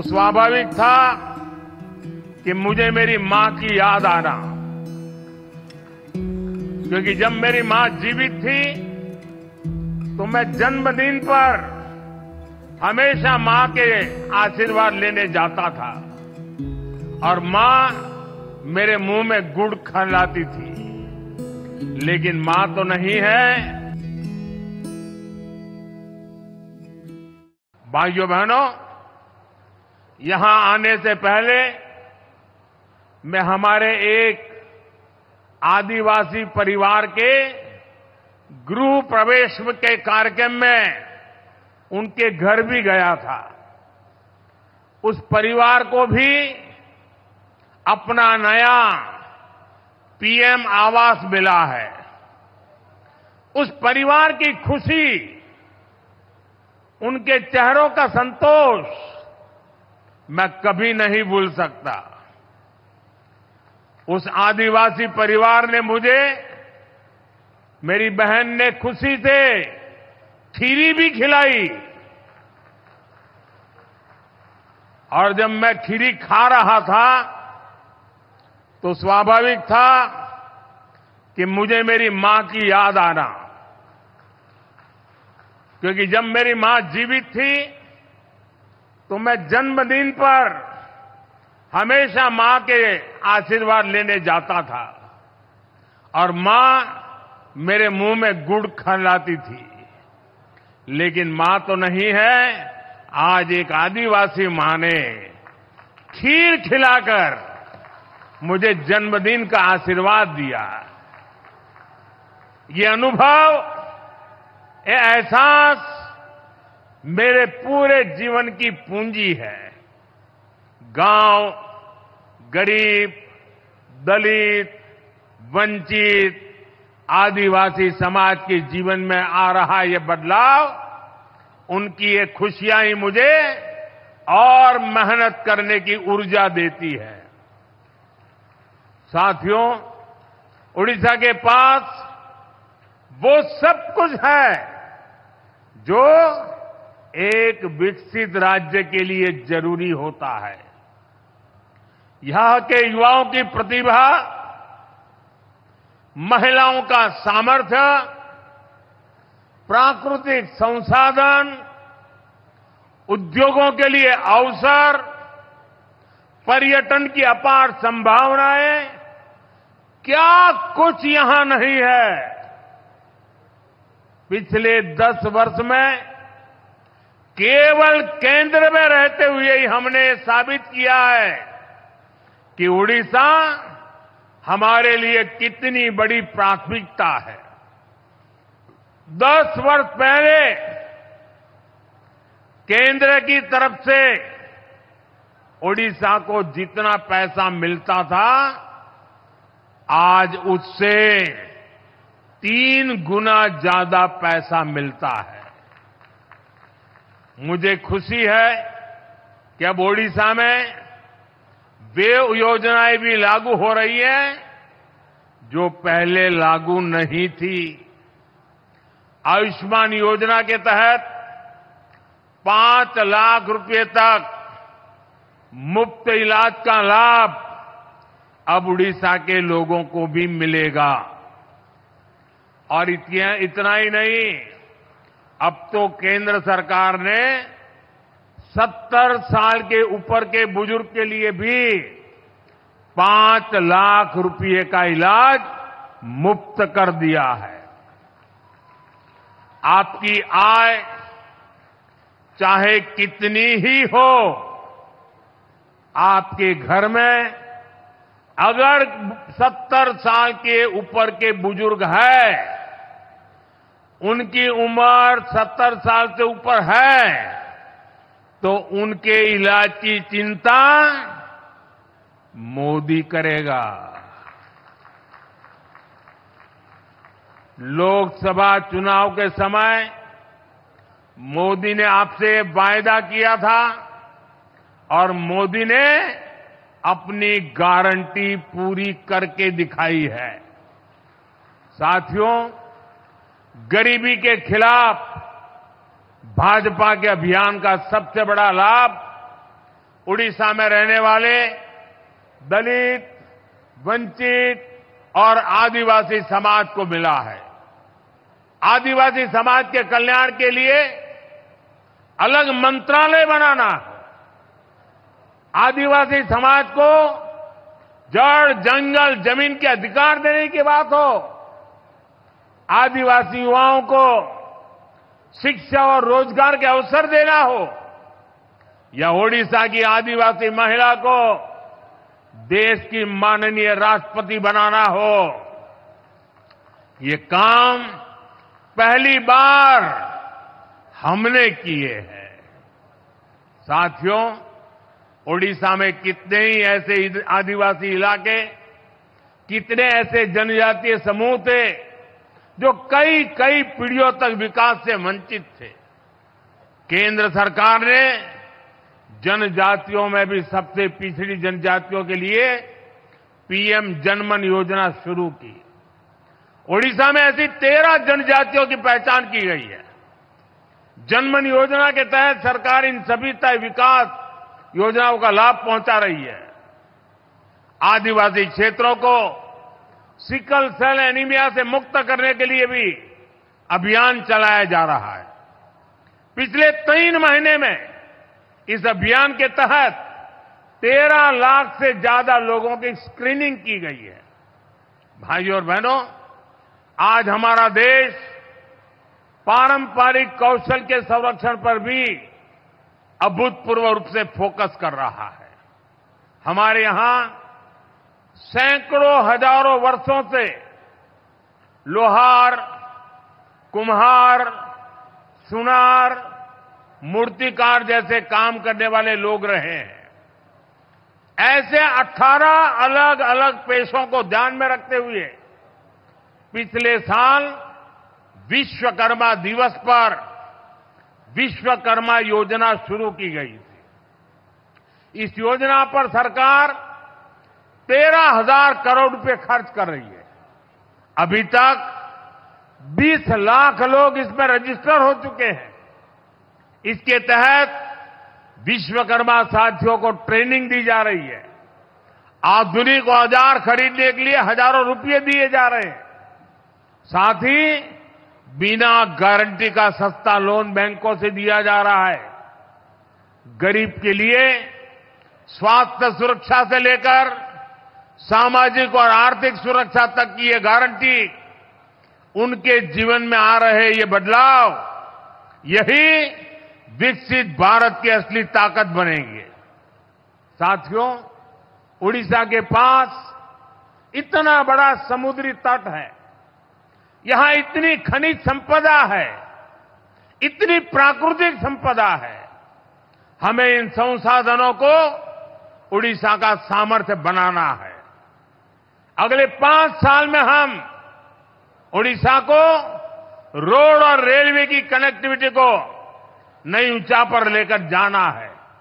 तो स्वाभाविक था कि मुझे मेरी मां की याद आना, क्योंकि जब मेरी मां जीवित थी तो मैं जन्मदिन पर हमेशा मां के आशीर्वाद लेने जाता था और मां मेरे मुंह में गुड़ खिलाती थी, लेकिन मां तो नहीं है। भाइयों बहनों, यहां आने से पहले मैं हमारे एक आदिवासी परिवार के गृह प्रवेश के कार्यक्रम में उनके घर भी गया था। उस परिवार को भी अपना नया पीएम आवास मिला है। उस परिवार की खुशी, उनके चेहरों का संतोष मैं कभी नहीं भूल सकता। उस आदिवासी परिवार ने मुझे, मेरी बहन ने खुशी से खीरी भी खिलाई और जब मैं खीरी खा रहा था तो स्वाभाविक था कि मुझे मेरी मां की याद आना, क्योंकि जब मेरी मां जीवित थी तो मैं जन्मदिन पर हमेशा मां के आशीर्वाद लेने जाता था और मां मेरे मुंह में गुड़ खिलाती थी, लेकिन मां तो नहीं है। आज एक आदिवासी मां ने खीर खिलाकर मुझे जन्मदिन का आशीर्वाद दिया। ये अनुभव, ये एहसास मेरे पूरे जीवन की पूंजी है। गांव, गरीब, दलित, वंचित, आदिवासी समाज के जीवन में आ रहा ये बदलाव, उनकी ये खुशियां ही मुझे और मेहनत करने की ऊर्जा देती है। साथियों, उड़ीसा के पास वो सब कुछ है जो एक विकसित राज्य के लिए जरूरी होता है। यहां के युवाओं की प्रतिभा, महिलाओं का सामर्थ्य, प्राकृतिक संसाधन, उद्योगों के लिए अवसर, पर्यटन की अपार संभावनाएं, क्या कुछ यहां नहीं है। पिछले 10 वर्ष में केवल केंद्र में रहते हुए ही हमने साबित किया है कि उड़ीसा हमारे लिए कितनी बड़ी प्राथमिकता है। 10 वर्ष पहले केंद्र की तरफ से उड़ीसा को जितना पैसा मिलता था, आज उससे 3 गुना ज्यादा पैसा मिलता है। मुझे खुशी है कि अब ओडिशा में वे योजनाएं भी लागू हो रही हैं जो पहले लागू नहीं थी। आयुष्मान योजना के तहत 5 लाख रुपए तक मुफ्त इलाज का लाभ अब उड़ीसा के लोगों को भी मिलेगा। और इतना ही नहीं, अब तो केंद्र सरकार ने 70 साल के ऊपर के बुजुर्ग के लिए भी 5 लाख रुपए का इलाज मुफ्त कर दिया है। आपकी आय चाहे कितनी ही हो, आपके घर में अगर 70 साल के ऊपर के बुजुर्ग है, उनकी उम्र 70 साल से ऊपर है, तो उनके इलाज की चिंता मोदी करेगा। लोकसभा चुनाव के समय मोदी ने आपसे वायदा किया था और मोदी ने अपनी गारंटी पूरी करके दिखाई है। साथियों, गरीबी के खिलाफ भाजपा के अभियान का सबसे बड़ा लाभ उड़ीसा में रहने वाले दलित, वंचित और आदिवासी समाज को मिला है। आदिवासी समाज के कल्याण के लिए अलग मंत्रालय बनाना है। आदिवासी समाज को जड़, जंगल, जमीन के अधिकार देने की बात हो, आदिवासी युवाओं को शिक्षा और रोजगार के अवसर देना हो, या ओडिशा की आदिवासी महिला को देश की माननीय राष्ट्रपति बनाना हो, ये काम पहली बार हमने किए हैं। साथियों, ओडिशा में कितने ही ऐसे आदिवासी इलाके, कितने ऐसे जनजातीय समूह थे जो कई कई पीढ़ियों तक विकास से वंचित थे। केंद्र सरकार ने जनजातियों में भी सबसे पिछड़ी जनजातियों के लिए पीएम जनमन योजना शुरू की। ओडिशा में ऐसी 13 जनजातियों की पहचान की गई है। जनमन योजना के तहत सरकार इन सभी तय विकास योजनाओं का लाभ पहुंचा रही है। आदिवासी क्षेत्रों को सिकल सेल एनीमिया से मुक्त करने के लिए भी अभियान चलाया जा रहा है। पिछले 3 महीने में इस अभियान के तहत 13 लाख से ज्यादा लोगों की स्क्रीनिंग की गई है। भाइयों और बहनों, आज हमारा देश पारंपरिक कौशल के संरक्षण पर भी अभूतपूर्व रूप से फोकस कर रहा है। हमारे यहां सैकड़ों हजारों वर्षों से लोहार, कुम्हार, सुनार, मूर्तिकार जैसे काम करने वाले लोग रहे हैं। ऐसे 18 अलग अलग पेशों को ध्यान में रखते हुए पिछले साल विश्वकर्मा दिवस पर विश्वकर्मा योजना शुरू की गई थी। इस योजना पर सरकार 13,000 करोड़ रुपए खर्च कर रही है। अभी तक 20 लाख लोग इसमें रजिस्टर हो चुके हैं। इसके तहत विश्वकर्मा साथियों को ट्रेनिंग दी जा रही है। आधुनिक औजार खरीदने के लिए हजारों रुपए दिए जा रहे हैं। साथ ही बिना गारंटी का सस्ता लोन बैंकों से दिया जा रहा है। गरीब के लिए स्वास्थ्य सुरक्षा से लेकर सामाजिक और आर्थिक सुरक्षा तक की ये गारंटी, उनके जीवन में आ रहे ये बदलाव, यही विकसित भारत की असली ताकत बनेंगे। साथियों, उड़ीसा के पास इतना बड़ा समुद्री तट है, यहां इतनी खनिज संपदा है, इतनी प्राकृतिक संपदा है। हमें इन संसाधनों को उड़ीसा का सामर्थ्य बनाना है। अगले 5 साल में हम उड़ीसा को रोड और रेलवे की कनेक्टिविटी को नई ऊंचाई पर लेकर जाना है।